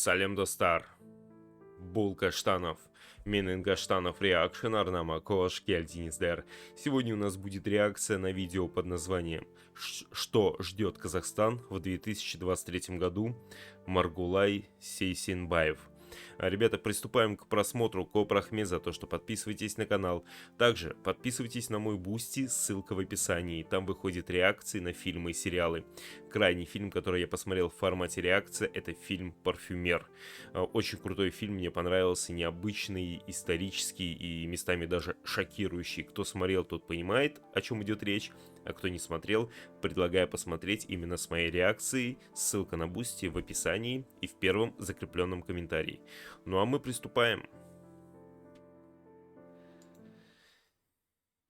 Салем достар. Бул каштанов. Менен каштанов реакшн арнама кош кельдиниздер. Сегодня у нас будет реакция на видео под названием «Что ждет Казахстан в 2023 году?» Маргулай Сейсенбаев. Ребята, приступаем к просмотру. Коп Рахмет за то, что подписывайтесь на канал. Также подписывайтесь на мой Бусти, ссылка в описании. Там выходят реакции на фильмы и сериалы. Крайний фильм, который я посмотрел в формате реакции, это фильм «Парфюмер». Очень крутой фильм, мне понравился, необычный, исторический и местами даже шокирующий. Кто смотрел, тот понимает, о чем идет речь. А кто не смотрел, предлагаю посмотреть именно с моей реакцией. Ссылка на Бусти в описании и в первом закрепленном комментарии. Ну а мы приступаем.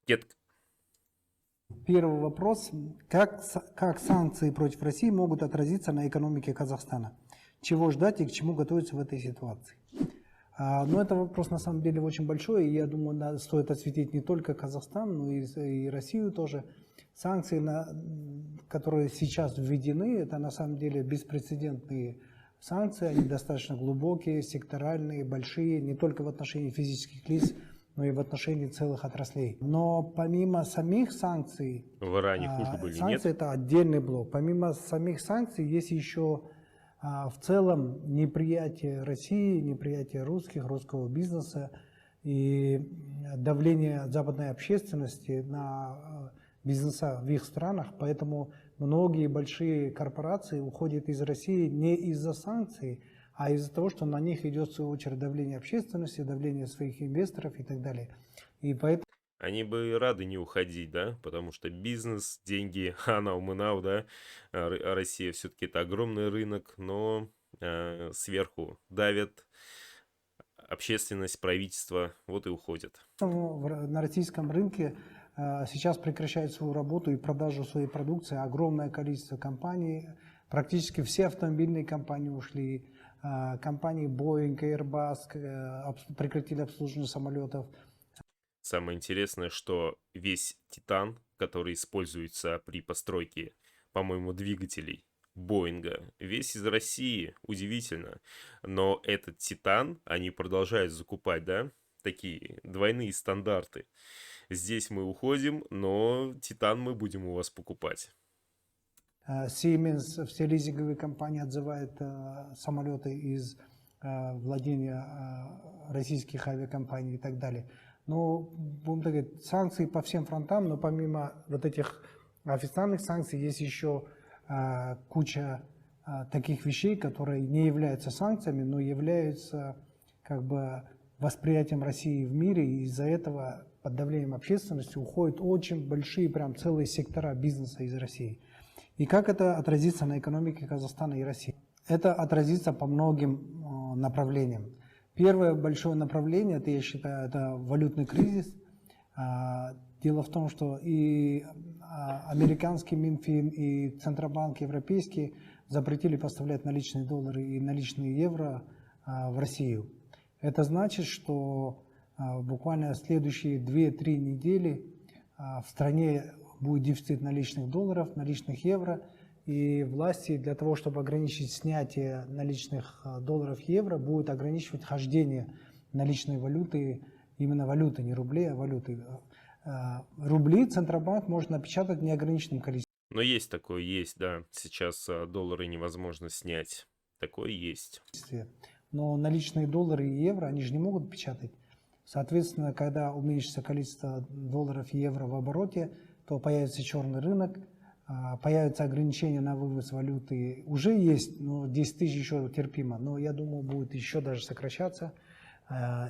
Кетка. Первый вопрос. Как санкции против России могут отразиться на экономике Казахстана? Чего ждать и к чему готовиться в этой ситуации? Но это вопрос на самом деле очень большой, и я думаю, стоит осветить не только Казахстан, но и Россию тоже. Санкции, которые сейчас введены, это на самом деле беспрецедентные санкции, они достаточно глубокие, секторальные, большие, не только в отношении физических лиц, но и в отношении целых отраслей. Но помимо самих санкций, в Иране хуже были, санкции нет? Это отдельный блок. Помимо самих санкций есть еще в целом неприятие России, неприятие русского бизнеса и давление западной общественности на бизнеса в их странах. Поэтому многие большие корпорации уходят из России не из-за санкций, а из-за того, что на них идет в свою очередь давление общественности, давление своих инвесторов и так далее. И поэтому Они бы рады не уходить, да, потому что бизнес, деньги, анау-мынау, да, Россия все-таки это огромный рынок, но сверху давят общественность, правительство, вот и уходят. на российском рынке сейчас прекращает свою работу и продажу своей продукции огромное количество компаний, практически все автомобильные компании ушли, компании Boeing, Airbus прекратили обслуживание самолетов. Самое интересное, что весь титан, который используется при постройке, по-моему, двигателей Боинга, весь из России, удивительно. Но этот титан они продолжают закупать, да? Такие двойные стандарты. Здесь мы уходим, но титан мы будем у вас покупать. Siemens, все лизинговые компании отзывают самолеты из владения российских авиакомпаний и так далее. Но, будем так говорить, санкции по всем фронтам, но помимо вот этих официальных санкций есть еще куча таких вещей, которые не являются санкциями, но являются как бы восприятием России в мире, и из-за этого под давлением общественности уходят очень большие, прям целые сектора бизнеса из России. И как это отразится на экономике Казахстана и России? Это отразится по многим направлениям. Первое большое направление, это, я считаю, это валютный кризис. Дело в том, что и американский Минфин, и Центробанк европейский запретили поставлять наличные доллары и наличные евро в Россию. Это значит, что буквально следующие 2-3 недели в стране будет дефицит наличных долларов, наличных евро, и власти для того, чтобы ограничить снятие наличных долларов и евро, будут ограничивать хождение наличной валюты, именно валюты, не рублей, а валюты. Рубли Центробанк может напечатать в неограниченном количестве. Но есть такое, есть, да. Сейчас доллары невозможно снять. Такое есть. Но наличные доллары и евро, они же не могут печатать. Соответственно, когда уменьшится количество долларов и евро в обороте, то появится черный рынок, появятся ограничения на вывоз валюты. Уже есть, но 10 тысяч еще терпимо, но я думаю, будет еще даже сокращаться.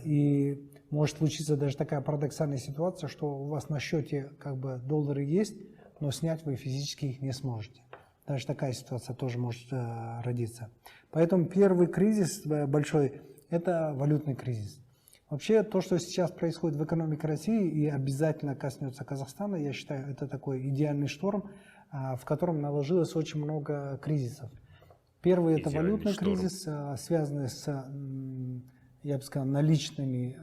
И может случиться даже такая парадоксальная ситуация, что у вас на счете как бы доллары есть, но снять вы физически их не сможете. Даже такая ситуация тоже может родиться. Поэтому первый кризис большой – это валютный кризис. Вообще, то, что сейчас происходит в экономике России и обязательно коснется Казахстана, я считаю, это такой идеальный шторм, в котором наложилось очень много кризисов. Первый – это валютный кризис, связанный с, я бы сказал, наличными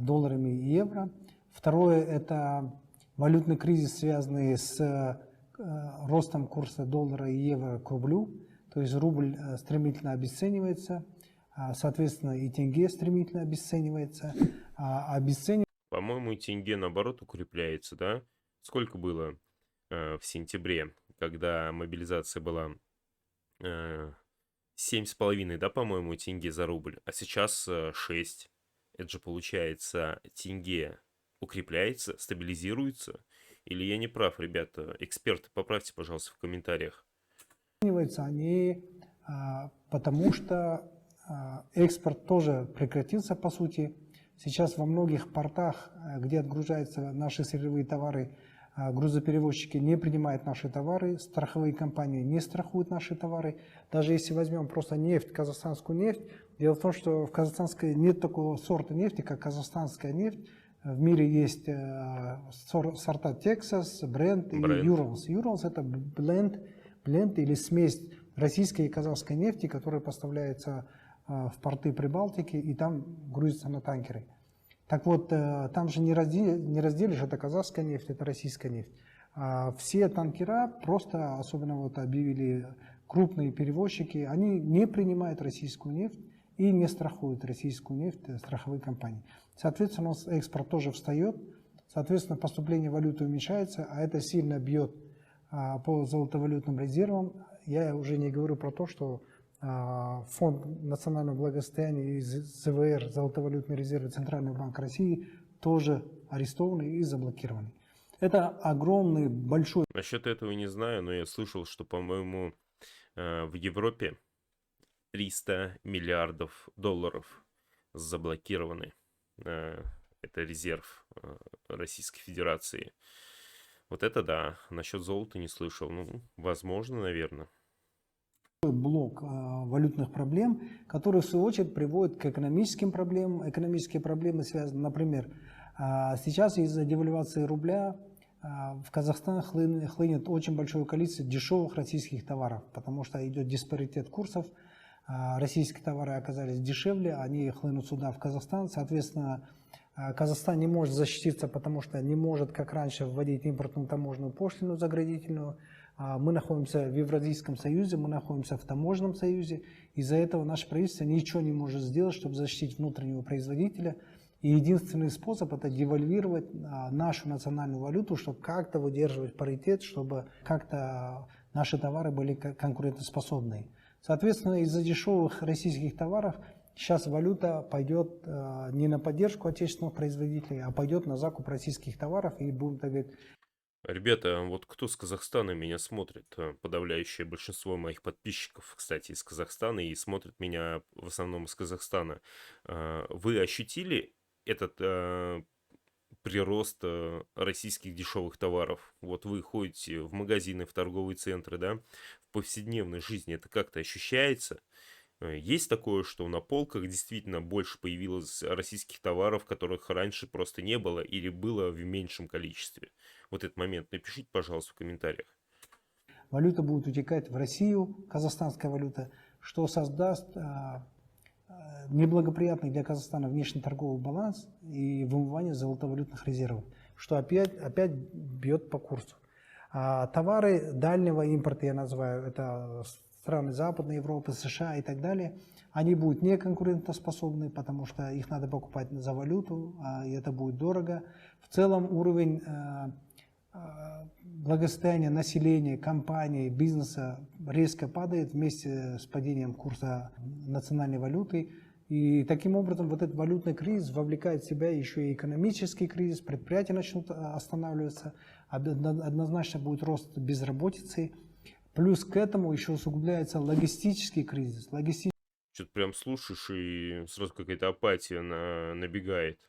долларами и евро. Второе – это валютный кризис, связанный с ростом курса доллара и евро к рублю. то есть рубль стремительно обесценивается, соответственно и тенге стремительно обесценивается, обесценивается. По-моему, тенге наоборот укрепляется, да? Сколько было в сентябре, когда мобилизация была 7,5, да, по-моему, тенге за рубль, а сейчас 6. Это же получается, тенге укрепляется, стабилизируется? Или я не прав, ребята? Эксперты, поправьте, пожалуйста, в комментариях. Они потому что экспорт тоже прекратился по сути. Сейчас во многих портах, где отгружаются наши сырьевые товары, грузоперевозчики не принимают наши товары, страховые компании не страхуют наши товары. Даже если возьмем просто нефть, казахстанскую нефть, дело в том, что в казахстанской нет такого сорта нефти, как казахстанская нефть. В мире есть сорта Texas, Brent и Urals. Urals это бленд или смесь российской и казахской нефти, которая поставляется в порты Прибалтики и там грузится на танкеры. Так вот, там же не разделишь, это казахская нефть, это российская нефть. Все танкера просто, особенно вот объявили крупные перевозчики, они не принимают российскую нефть и не страхуют российскую нефть страховые компании. Соответственно, у нас экспорт тоже встает, соответственно, поступление валюты уменьшается, а это сильно бьет по золотовалютным резервам. Я уже не говорю про то, что Фонд национального благосостояния и ЗВР, золотовалютные резервы Центрального банка России, тоже арестованы и заблокированы. Это огромный, большой... Насчет этого не знаю, но я слышал, что, по-моему, в Европе 300 миллиардов долларов заблокированы. Это резерв Российской Федерации. Вот это да. Насчет золота не слышал. Ну, возможно, наверное. Блок валютных проблем, которые в свою очередь приводят к экономическим проблемам. Экономические проблемы связаны, например, сейчас из-за девальвации рубля в Казахстан хлынет очень большое количество дешевых российских товаров, потому что идет диспаритет курсов. Российские товары оказались дешевле, они хлынут сюда в Казахстан. Соответственно, Казахстан не может защититься, потому что не может, как раньше, вводить импортную таможенную пошлину заградительную. Мы находимся в Евразийском союзе, мы находимся в таможенном союзе. Из-за этого наше правительство ничего не может сделать, чтобы защитить внутреннего производителя. И единственный способ – это девальвировать нашу национальную валюту, чтобы как-то выдерживать паритет, чтобы как-то наши товары были конкурентоспособны. Соответственно, из-за дешевых российских товаров сейчас валюта пойдет не на поддержку отечественных производителей, а пойдет на закуп российских товаров. И будем так говорить... Ребята, вот кто с Казахстана меня смотрит? Подавляющее большинство моих подписчиков, кстати, из Казахстана, и смотрят меня в основном из Казахстана. Вы ощутили этот прирост российских дешевых товаров? Вот вы ходите в магазины, в торговые центры, да, в повседневной жизни это как-то ощущается? Есть такое, что на полках действительно больше появилось российских товаров, которых раньше просто не было или было в меньшем количестве? Вот этот момент напишите, пожалуйста, в комментариях. Валюта будет утекать в Россию, казахстанская валюта, что создаст неблагоприятный для Казахстана внешнеторговый баланс и вымывание золотовалютных резервов, что опять бьет по курсу. Товары дальнего импорта, я называю, это страны Западной Европы, США и так далее, они будут неконкурентоспособны, потому что их надо покупать за валюту, и это будет дорого. В целом уровень благосостояния населения, компаний, бизнеса резко падает вместе с падением курса национальной валюты. И таким образом вот этот валютный кризис вовлекает в себя еще и экономический кризис, предприятия начнут останавливаться, однозначно будет рост безработицы. Плюс к этому еще усугубляется логистический кризис. Что-то прям слушаешь, и сразу какая-то апатия набегает.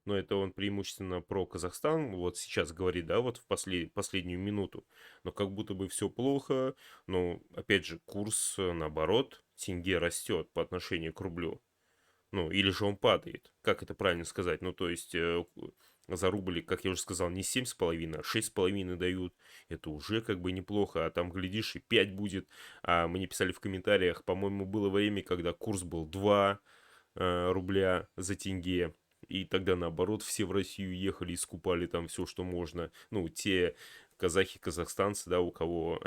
Но это он преимущественно про Казахстан, вот сейчас говорит, да, вот в последнюю минуту. Но как будто бы все плохо, но опять же курс, наоборот, тенге растет по отношению к рублю. Ну, или же он падает. Как это правильно сказать? Ну, то есть, за рубль, как я уже сказал, не 7,5, а 6,5 дают. Это уже как бы неплохо. А там, глядишь, и 5 будет. А мне писали в комментариях, по-моему, было время, когда курс был 2 рубля за тенге. И тогда, наоборот, все в Россию ехали и скупали там все, что можно. Ну, те, казахи, казахстанцы, да, у кого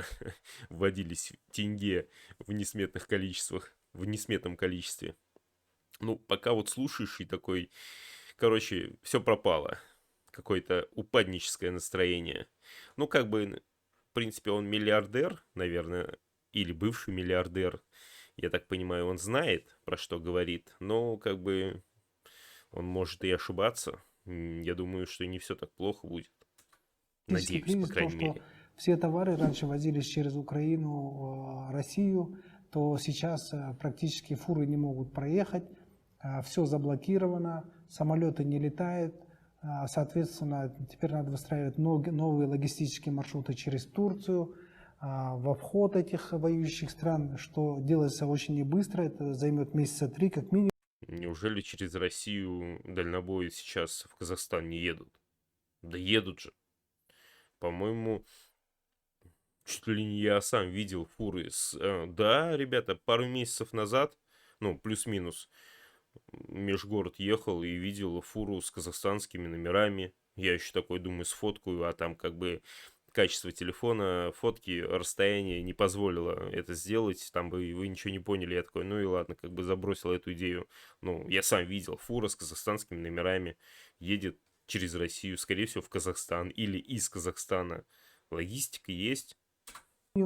вводились тенге в несметных количествах, в несметном количестве. Ну, пока вот слушаешь и такой, короче, все пропало. Какое-то упадническое настроение. Ну, как бы, в принципе, он миллиардер, наверное, или бывший миллиардер. Я так понимаю, он знает, про что говорит, но, как бы, он может и ошибаться. Я думаю, что не все так плохо будет. Политический Надеюсь, по кризис, то, крайней что мере. все товары раньше возились через Украину, Россию, то сейчас практически фуры не могут проехать, все заблокировано, самолеты не летают, соответственно, теперь надо выстраивать новые логистические маршруты через Турцию, в обход этих воюющих стран, что делается очень не быстро, это займет месяца 3 как минимум. Неужели через Россию дальнобои сейчас в Казахстан не едут? Да едут же. По-моему, чуть ли не я сам видел фуры Да, ребята, пару месяцев назад, ну, плюс-минус, межгород ехал и видел фуру с казахстанскими номерами. Я еще такой думаю, сфоткаю, а там как бы качество телефона, фотки, расстояние не позволило это сделать, там бы вы ничего не поняли. Я такой, ну и ладно, как бы забросил эту идею. Ну, я сам видел, фура с казахстанскими номерами едет через Россию, скорее всего, в Казахстан или из Казахстана. Логистика есть. И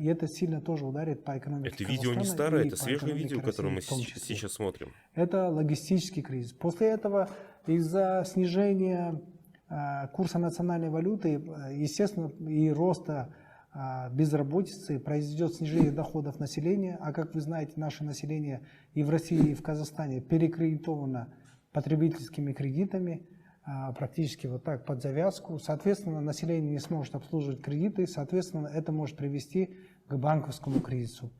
это сильно тоже ударит по экономике Это видео не Казахстана старое, и это по свежее экономике видео, которое России мы в том числе. сейчас смотрим. Это логистический кризис. После этого из-за снижения курса национальной валюты, естественно, и роста безработицы произойдет снижение доходов населения. А как вы знаете, наше население и в России, и в Казахстане перекредитовано потребительскими кредитами, практически вот так под завязку. Соответственно, население не сможет обслуживать кредиты, соответственно, это может привести к банковскому кризису.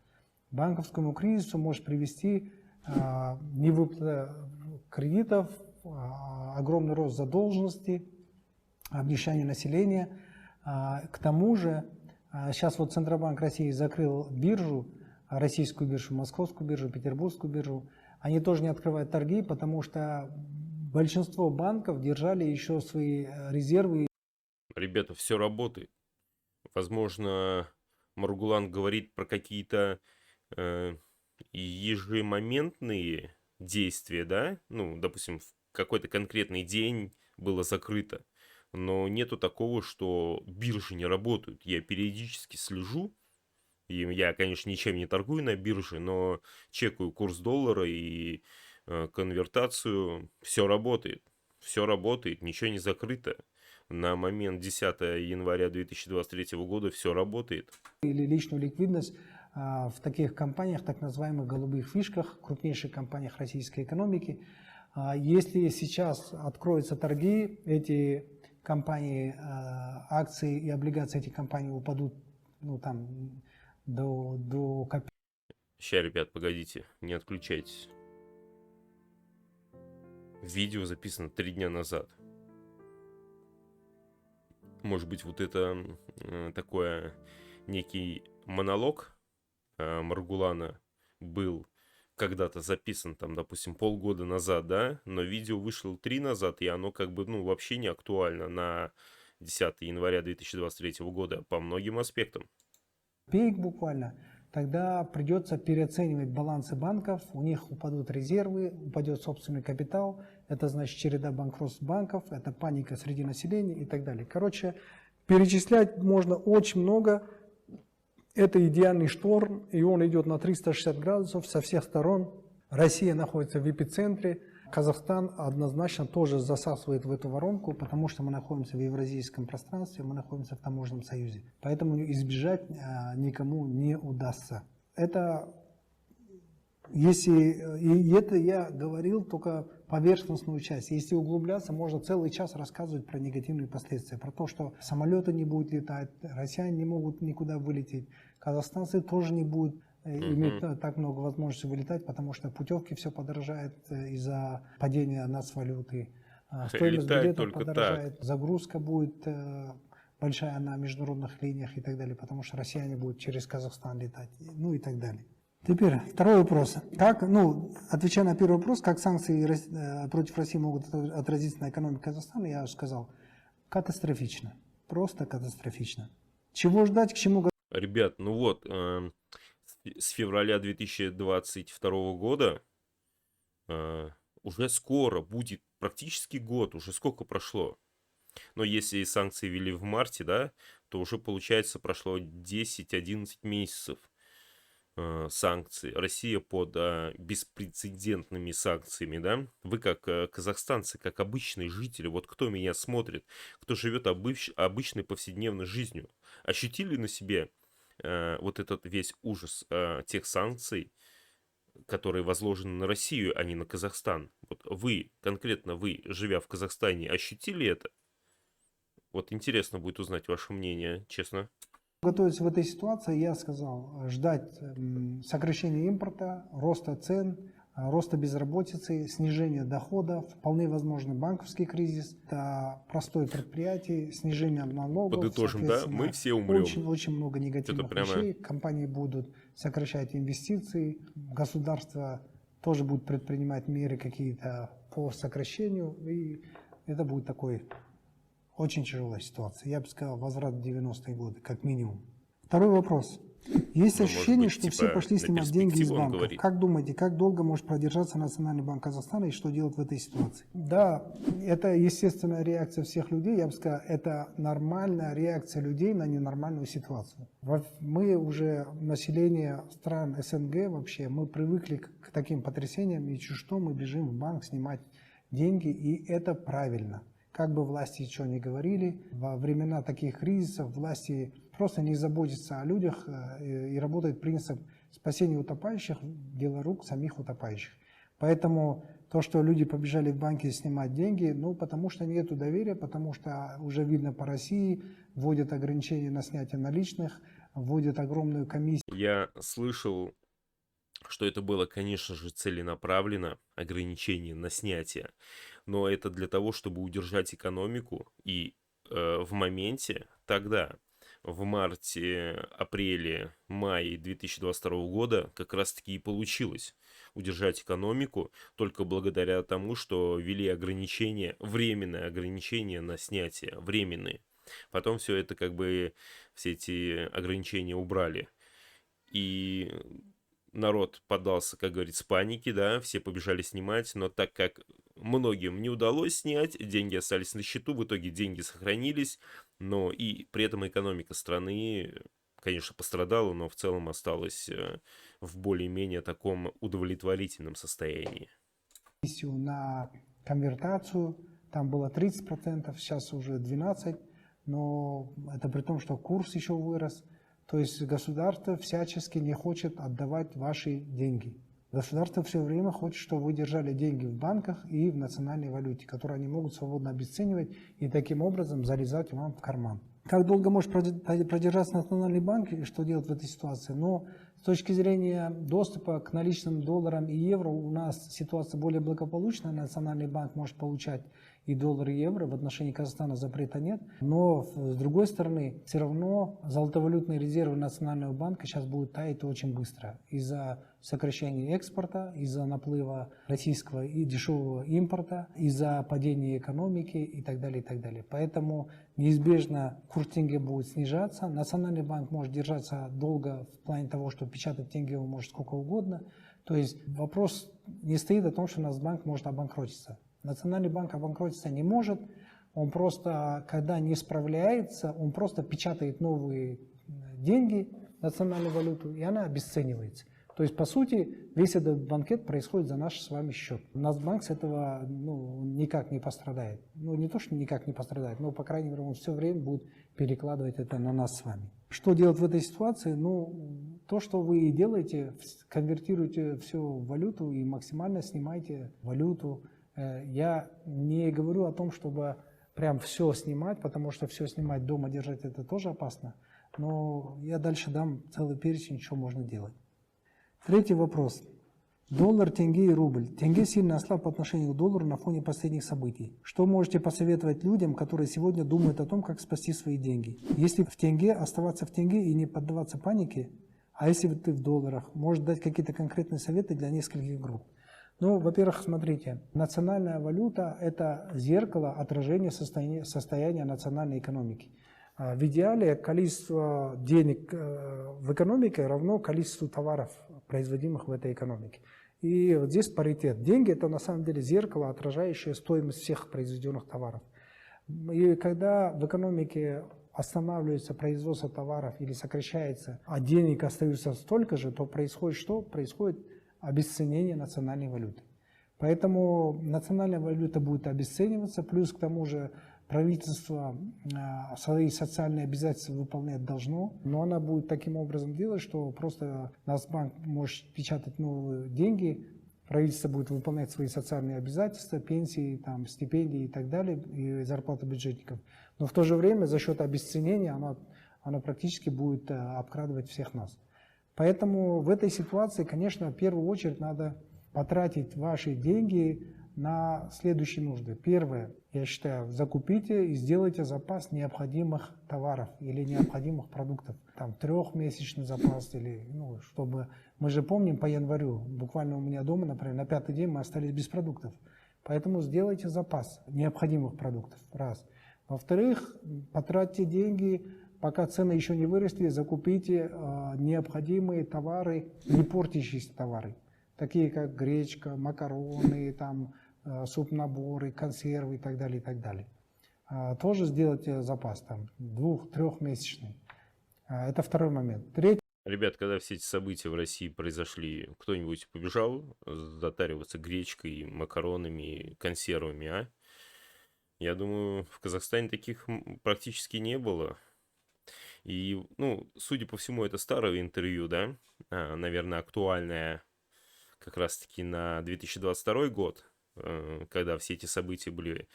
Банковскому кризису может привести невыплата кредитов, огромный рост задолженности, обнищание населения. К тому же, сейчас вот Центробанк России закрыл биржу, российскую биржу, московскую биржу, петербургскую биржу. Они тоже не открывают торги, потому что большинство банков держали еще свои резервы. Ребята, все работает. Возможно, Маргулан говорит про какие-то ежемоментные действия, да? Ну, допустим, в какой-то конкретный день было закрыто. Но нету такого, что биржи не работают. Я периодически слежу. И я, конечно, ничем не торгую на бирже, но чекаю курс доллара и конвертацию. Все работает. Все работает, ничего не закрыто. На момент 10 января 2023 года все работает. Или личную ликвидность в таких компаниях, так называемых голубых фишках, крупнейших компаниях российской экономики. Если сейчас откроются торги, эти компании, акции и облигации этих компаний упадут до копеек. Сейчас, ребят, погодите, не отключайтесь. Видео записано 3 дня назад. Может быть, вот это такое некий монолог Маргулана был когда-то записан, там, допустим, полгода назад, да, но видео вышло 3 назад, и оно как бы, ну, вообще не актуально на 10 января 2023 года по многим аспектам. Копеек буквально. Тогда придется переоценивать балансы банков, у них упадут резервы, упадет собственный капитал, это значит череда банкротств банков, это паника среди населения и так далее. Короче, перечислять можно очень много. Это идеальный шторм, и он идет на 360 градусов со всех сторон. Россия находится в эпицентре, Казахстан однозначно тоже засасывает в эту воронку, потому что мы находимся в евразийском пространстве, мы находимся в таможенном союзе. Поэтому избежать никому не удастся. Это, это я говорил только поверхностную часть. Если углубляться, можно целый час рассказывать про негативные последствия, про то, что самолеты не будут летать, россияне не могут никуда вылететь, казахстанцы тоже не будут иметь так много возможностей вылетать, потому что путевки все подорожает из-за падения нацвалюты. Стоимость билетов подорожает, загрузка будет большая на международных линиях и так далее, потому что россияне будут через Казахстан летать, ну и так далее. Теперь второй вопрос. Отвечая на первый вопрос, как санкции против России могут отразиться на экономике Казахстана, я уже сказал, катастрофично. просто катастрофично. Чего ждать, к чему Ребят, ну вот, с февраля 2022 года уже скоро будет практически год, уже сколько прошло. Но если санкции ввели в марте, да, то уже, получается, прошло 10-11 месяцев санкций. Россия под беспрецедентными санкциями, да. Вы как казахстанцы, как обычные жители, вот кто меня смотрит, кто живет обычной повседневной жизнью, ощутили на себе вот этот весь ужас тех санкций, которые возложены на Россию, а не на Казахстан? Вот вы, конкретно вы, живя в Казахстане, ощутили это? Вот интересно будет узнать ваше мнение, честно. готовиться в этой ситуации? Я сказал, ждать сокращения импорта, роста цен, роста безработицы, снижения доходов, вполне возможно банковский кризис, это простое предприятие, снижение налогов. Подытожим, да, мы все умрем. Очень много негативных прямо... вещей. Компании будут сокращать инвестиции, государство тоже будет предпринимать меры какие-то по сокращению, и это будет такой очень тяжелая ситуация. Я бы сказал, возврат в 90-е годы, как минимум. Второй вопрос. Есть ощущение, что все пошли снимать деньги из банков. Как думаете, как долго может продержаться Национальный банк Казахстана и что делать в этой ситуации? Да, это естественная реакция всех людей. Я бы сказал, это нормальная реакция людей на ненормальную ситуацию. Мы уже, население стран СНГ вообще, мы привыкли к таким потрясениям, и чуть что мы бежим в банк снимать деньги, и это правильно. Как бы власти что ни говорили, во времена таких кризисов власти просто не заботятся о людях и работает принцип спасения утопающих, дело рук самих утопающих. Поэтому то, что люди побежали в банки снимать деньги, ну потому что нет доверия, потому что уже видно по России, вводят ограничения на снятие наличных, вводят огромную комиссию. Я слышал, что это было, конечно же, целенаправленно, ограничение на снятие, но это для того, чтобы удержать экономику, и в моменте тогда, в марте, апреле, мае 2022 года как раз-таки и получилось удержать экономику только благодаря тому, что ввели ограничения, временные ограничения на снятие, временные. Потом все это все эти ограничения убрали. И народ поддался, как говорится, панике, да, все побежали снимать, но так как многим не удалось снять, деньги остались на счету, в итоге деньги сохранились, но и при этом экономика страны, конечно, пострадала, но в целом осталась в более-менее таком удовлетворительном состоянии. На конвертацию, там было 30%, сейчас уже 12%, но это при том, что курс еще вырос. То есть государство всячески не хочет отдавать ваши деньги. Государство все время хочет, чтобы вы держали деньги в банках и в национальной валюте, которую они могут свободно обесценивать и таким образом залезать вам в карман. Как долго может продержаться национальный банк и что делать в этой ситуации? Но с точки зрения доступа к наличным долларам и евро у нас ситуация более благополучная. Национальный банк может получать и доллары, и евро. В отношении Казахстана запрета нет. Но с другой стороны, все равно золотовалютные резервы Национального банка сейчас будут таять очень быстро. Из-за сокращения экспорта, из-за наплыва российского и дешевого импорта, из-за падения экономики и так далее, и так далее. Поэтому неизбежно курс тенге будет снижаться. Национальный банк может держаться долго в плане того, что печатать тенге он может сколько угодно. То есть вопрос не стоит о том, что Нацбанк может обанкротиться. Национальный банк обанкротиться не может, он просто, когда не справляется, он просто печатает новые деньги, национальную валюту, и она обесценивается. То есть, по сути, весь этот банкет происходит за наш с вами счет. Нацбанк с этого никак не пострадает. Ну, не то, что никак не пострадает, но, по крайней мере, он все время будет перекладывать это на нас с вами. Что делать в этой ситуации? Ну, то, что вы и делаете, конвертируете все в валюту и максимально снимаете валюту. Я не говорю о том, чтобы прям все снимать, потому что все снимать дома, держать это тоже опасно. Но я дальше дам целый перечень, что можно делать. Третий вопрос. Доллар, тенге и рубль. Тенге сильно ослаб по отношению к доллару на фоне последних событий. Что можете посоветовать людям, которые сегодня думают о том, как спасти свои деньги? Если в тенге, оставаться в тенге и не поддаваться панике, а если ты в долларах, может дать какие-то конкретные советы для нескольких групп? Ну, во-первых, смотрите, национальная валюта – это зеркало отражения состояния национальной экономики. В идеале количество денег в экономике равно количеству товаров, производимых в этой экономике. И вот здесь паритет. Деньги – это на самом деле зеркало, отражающее стоимость всех произведенных товаров. И когда в экономике останавливается производство товаров или сокращается, а денег остается столько же, то происходит что? Происходит обесценение национальной валюты. Поэтому национальная валюта будет обесцениваться, плюс к тому же правительство свои социальные обязательства выполнять должно, но она будет таким образом делать, что просто Нацбанк может печатать новые деньги, правительство будет выполнять свои социальные обязательства, пенсии, там, стипендии и так далее, и зарплаты бюджетников. Но в то же время за счет обесценения она практически будет обкрадывать всех нас. Поэтому в этой ситуации, конечно, в первую очередь надо потратить ваши деньги на следующие нужды. Первое, я считаю, закупите и сделайте запас необходимых товаров или необходимых продуктов. Там трехмесячный запас или, чтобы... Мы же помним по январю, буквально у меня дома, например, на 5-й день мы остались без продуктов. Поэтому сделайте запас необходимых продуктов. Раз. Во-вторых, потратьте деньги, пока цены еще не выросли, закупите необходимые товары, не портящиеся товары. Такие как гречка, макароны, там, суп-наборы, консервы и так далее, и так далее. Тоже сделайте запас, там, 2-3-месячный. Это второй момент. Третий. Ребят, когда все эти события в России произошли, кто-нибудь побежал затариваться гречкой, макаронами, консервами, а? Я думаю, в Казахстане таких практически не было. И, судя по всему, это старое интервью, да? Наверное, актуальное как раз-таки на 2022 год, когда все эти события были,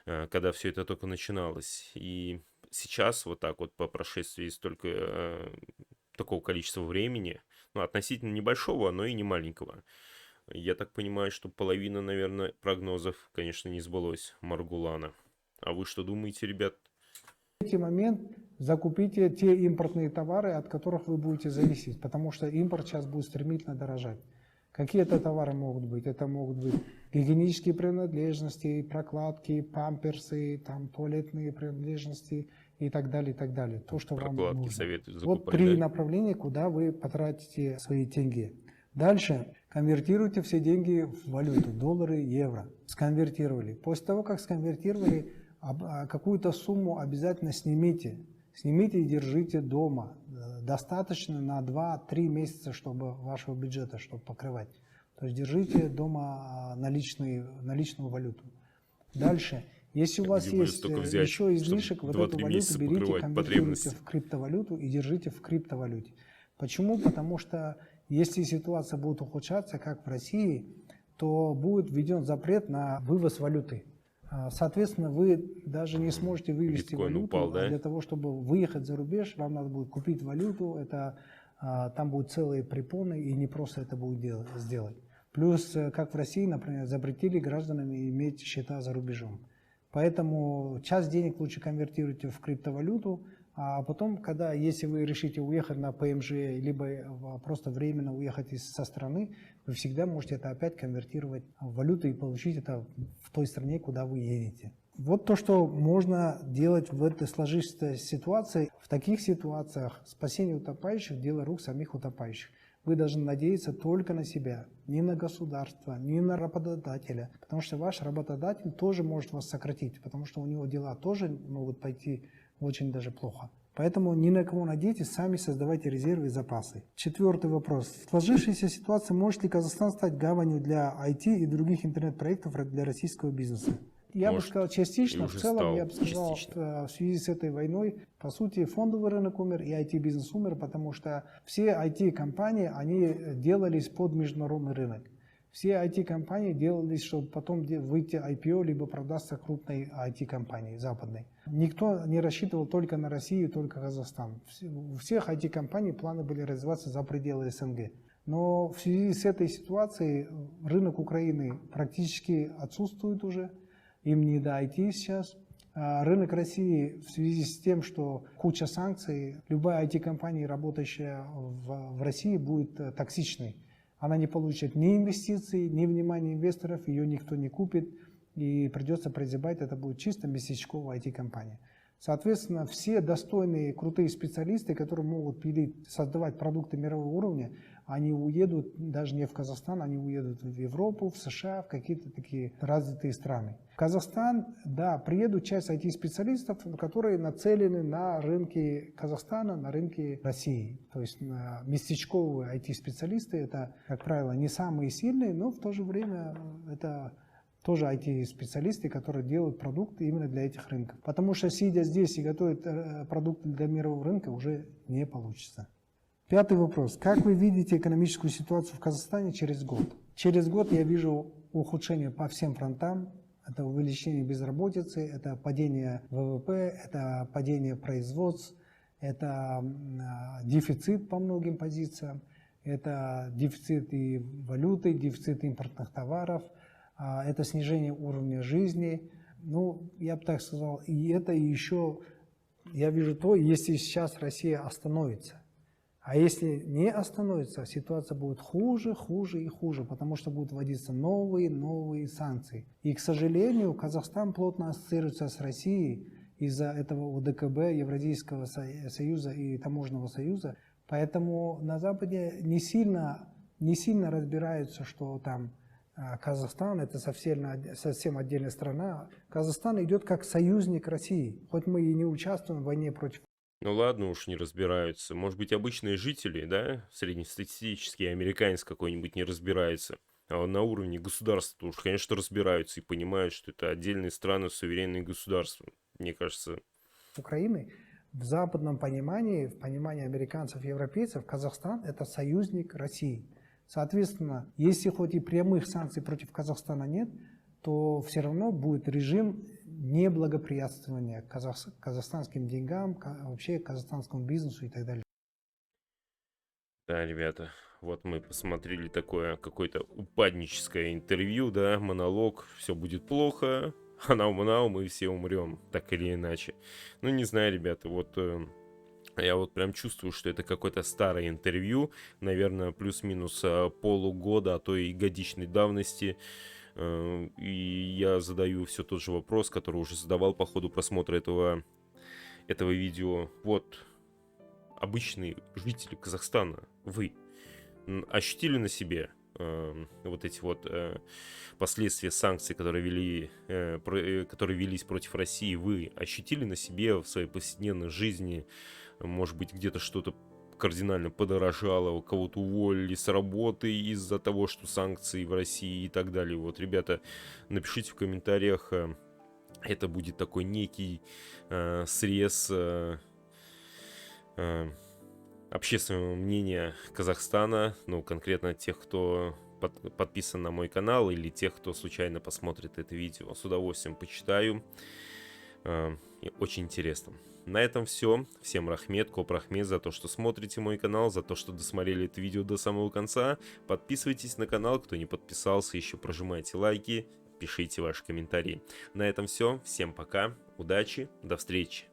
когда все это только начиналось. И сейчас вот так вот по прошествии такого количества времени, относительно небольшого, но и не маленького, я так понимаю, что половина, наверное, прогнозов, конечно, не сбылось Маргулана. А вы что думаете, ребят? Третий момент. Закупите те импортные товары, от которых вы будете зависеть, потому что импорт сейчас будет стремительно дорожать. Какие это товары могут быть? Это могут быть гигиенические принадлежности, прокладки, памперсы, там, туалетные принадлежности и так далее, и так далее. То, что Прокладки вам нужно. советуют закупать, Вот 3 да? направления, куда вы потратите свои деньги. Дальше. Конвертируйте все деньги в валюту, доллары, евро. Сконвертировали. После того, как сконвертировали, какую-то сумму обязательно снимите. Снимите и держите дома. Достаточно на 2-3 месяца, чтобы вашего бюджета, чтобы покрывать. То есть держите дома наличную валюту. Дальше. Если у вас есть еще излишек, вот эту валюту берите, конвертируйте в криптовалюту и держите в криптовалюте. Почему? Потому что если ситуация будет ухудшаться, как в России, то будет введен запрет на вывоз валюты. Соответственно, вы даже не сможете вывести валюту. Упал, да? Для того, чтобы выехать за рубеж, вам надо будет купить валюту. Там будут целые препоны, и не просто это будет сделать. Плюс, как в России, например, запретили гражданам иметь счета за рубежом. Поэтому часть денег лучше конвертируйте в криптовалюту, а потом, если вы решите уехать на ПМЖ, либо просто временно уехать со страны, вы всегда можете это опять конвертировать в валюту и получить это в той стране, куда вы едете. Вот то, что можно делать в этой сложившейся ситуации. В таких ситуациях спасение утопающих – дело рук самих утопающих. Вы должны надеяться только на себя, не на государство, не на работодателя. Потому что ваш работодатель тоже может вас сократить, потому что у него дела тоже могут пойти очень даже плохо. Поэтому ни на кого надейтесь, сами создавайте резервы и запасы. Четвертый вопрос. В сложившейся ситуации может ли Казахстан стать гаванью для IT и других интернет-проектов для российского бизнеса? Я бы сказал частично, в целом я бы сказал, в связи с этой войной, по сути, фондовый рынок умер и IT-бизнес умер, потому что все IT-компании, они делались под международный рынок. Все IT-компании делались, чтобы потом выйти IPO, либо продаться крупной IT-компании западной. Никто не рассчитывал только на Россию, только Казахстан. У всех IT-компаний планы были развиваться за пределы СНГ. Но в связи с этой ситуацией рынок Украины практически отсутствует уже. Им не до IT сейчас. Рынок России в связи с тем, что куча санкций, любая IT-компания, работающая в России, будет токсичной. Она не получит ни инвестиций, ни внимания инвесторов, ее никто не купит, и придется прозябать, это будет чисто местечковая IT-компания. Соответственно, все достойные, крутые специалисты, которые могут создавать продукты мирового уровня, они уедут даже не в Казахстан, они уедут в Европу, в США, в какие-то такие развитые страны. В Казахстан, да, приедут часть IT-специалистов, которые нацелены на рынке Казахстана, на рынке России. То есть местечковые IT-специалисты, это, как правило, не самые сильные, но в то же время это тоже IT-специалисты, которые делают продукты именно для этих рынков. Потому что сидя здесь и готовить продукты для мирового рынка уже не получится. Пятый вопрос. Как вы видите экономическую ситуацию в Казахстане через год? Через год я вижу ухудшение по всем фронтам. Это увеличение безработицы, это падение ВВП, это падение производств, это дефицит по многим позициям, это дефицит и валюты, дефицит импортных товаров, это снижение уровня жизни. Ну, я бы так сказал, и это еще, я вижу то, если сейчас Россия остановится. А если не остановится, ситуация будет хуже, хуже и хуже, потому что будут вводиться новые санкции. И, к сожалению, Казахстан плотно ассоциируется с Россией из-за этого ОДКБ, Евразийского союза и Таможенного союза. Поэтому на Западе не сильно разбираются, что там Казахстан это совсем отдельная страна. Казахстан идет как союзник России, хоть мы и не участвуем в войне против. Ну ладно уж, не разбираются. Может быть, обычные жители, да, среднестатистический американец какой-нибудь не разбирается. А вот на уровне государства уж, конечно, разбираются и понимают, что это отдельные страны, суверенные государства. Мне кажется. Украины в западном понимании, в понимании американцев и европейцев, Казахстан это союзник России. Соответственно, если хоть и прямых санкций против Казахстана нет, то все равно будет режим неблагоприятствования казахстанским деньгам, вообще казахстанскому бизнесу и так далее. Да, ребята, вот мы посмотрели такое какое-то упадническое интервью, да, монолог, все будет плохо, а мы все умрем, так или иначе. Ну, не знаю, ребята, вот я вот прям чувствую, что это какое-то старое интервью, наверное, плюс-минус полугода, а то и годичной давности. И я задаю все тот же вопрос, который уже задавал по ходу просмотра этого видео. Вот, обычные жители Казахстана, вы ощутили на себе вот эти вот последствия санкций, которые велись против России? Вы ощутили на себе в своей повседневной жизни? Может быть, где-то что-то кардинально подорожало, у кого-то уволили с работы из-за того, что санкции в России и так далее. Вот, ребята, напишите в комментариях, это будет такой некий срез общественного мнения Казахстана, ну, конкретно тех, кто подписан на мой канал, или тех, кто случайно посмотрит это видео. С удовольствием почитаю. Очень интересно. На этом все. Всем рахмет, коп рахмет за то, что смотрите мой канал, за то, что досмотрели это видео до самого конца. Подписывайтесь на канал, кто не подписался, еще прожимайте лайки, пишите ваши комментарии. На этом все. Всем пока, удачи, до встречи.